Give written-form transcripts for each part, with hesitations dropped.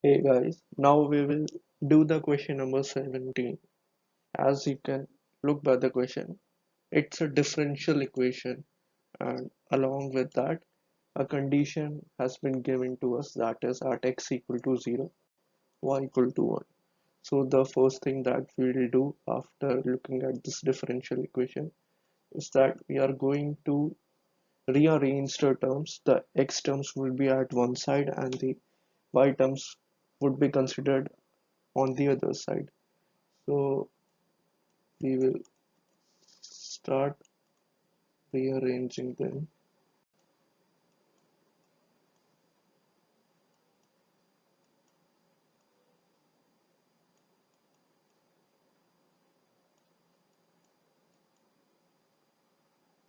Hey guys, now we will do the question number 17. As you can look by the question, it's a differential equation, and along with that, a condition has been given to us, that is at x equal to 0, y equal to 1. So the first thing that we will do after looking at this differential equation is that we are going to rearrange the terms. The x terms will be at one side and the y terms would be considered on the other side. So we will start rearranging them.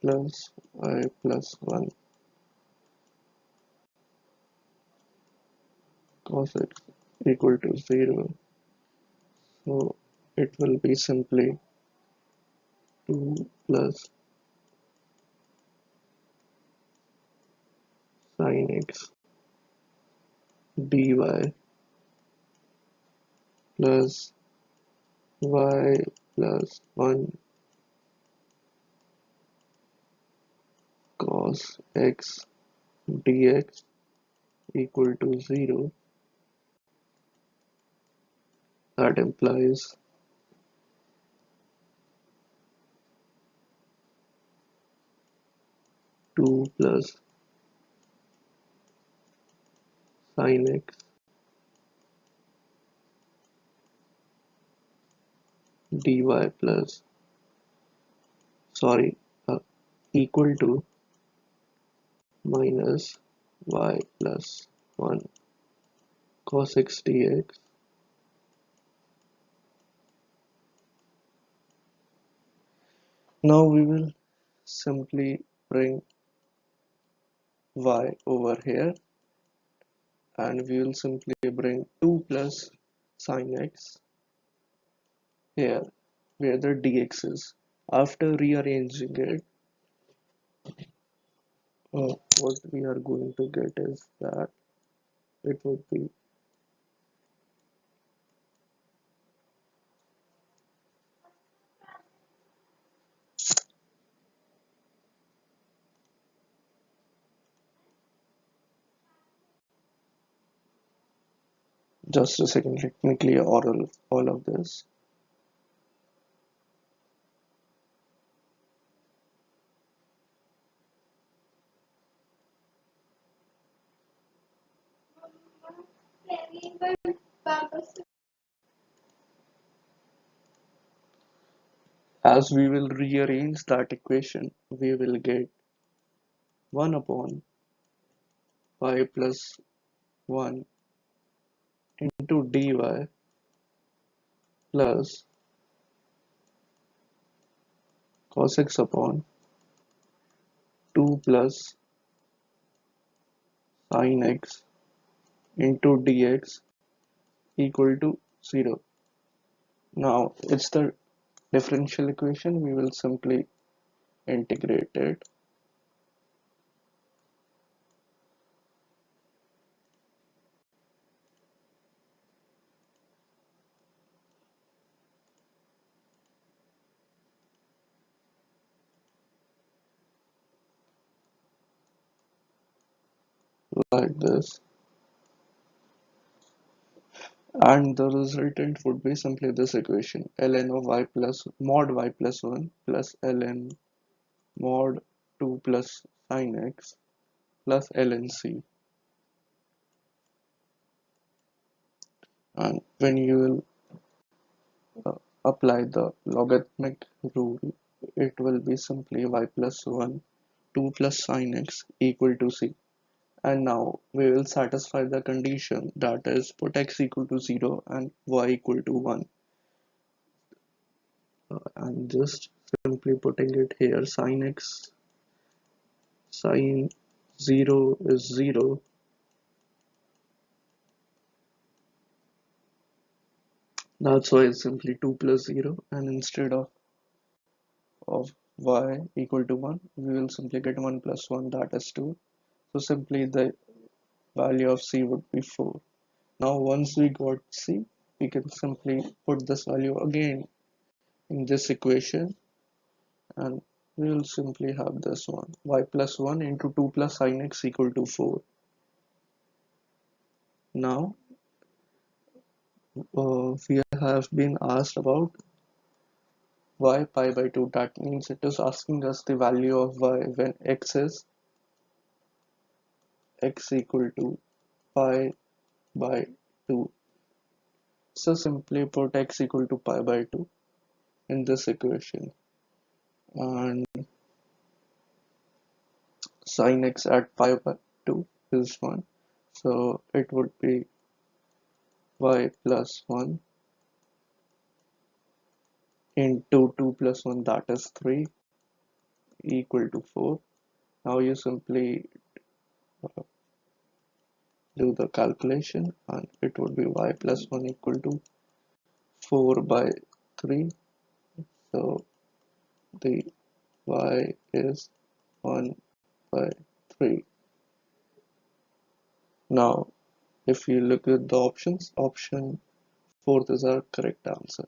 Plus I plus 1 cos x equal to 0. So it will be simply 2 plus sin x dy plus y plus 1 cos x dx equal to 0. That implies 2 plus sin x dy plus sorry equal to minus y plus 1 cos x dx. Now we will simply bring y over here and we will simply bring 2 plus sin x here where the dx is. After rearranging it, what we are going to get is that it would be just a second, let me clear all of this. As we will rearrange that equation, we will get 1 upon y plus 1 into dy plus cos x upon 2 plus sin x into dx equal to 0. Now it's the differential equation, we will simply integrate it. Like this, and the resultant would be simply this equation, ln of y plus mod y plus 1 plus ln mod 2 plus sin x plus ln c. And when you will apply the logarithmic rule, it will be simply y plus 1 2 plus sin x equal to c. And now we will satisfy the condition, that is put x equal to 0 and y equal to 1. And just simply putting it here, sin x sin 0 is 0, that's why it's simply 2 plus 0, and instead of y equal to 1, we will simply get 1 plus 1, that is 2. So simply the value of c would be 4. Now once we got C, we can simply put this value again in this equation, and we will simply have this one, y plus 1 into 2 plus sin x equal to 4. Now we have been asked about y pi by 2. That means it is asking us the value of y when x is x equal to pi by 2. So simply put x equal to pi by 2 in this equation, and sin x at pi by 2 is 1. So it would be y plus 1 into 2 plus 1, that is 3, equal to 4. Now you simply uh, do the calculation, and it would be y plus 1 equal to 4 by 3. So the y is 1 by 3. Now if you look at the options, option 4 is our correct answer.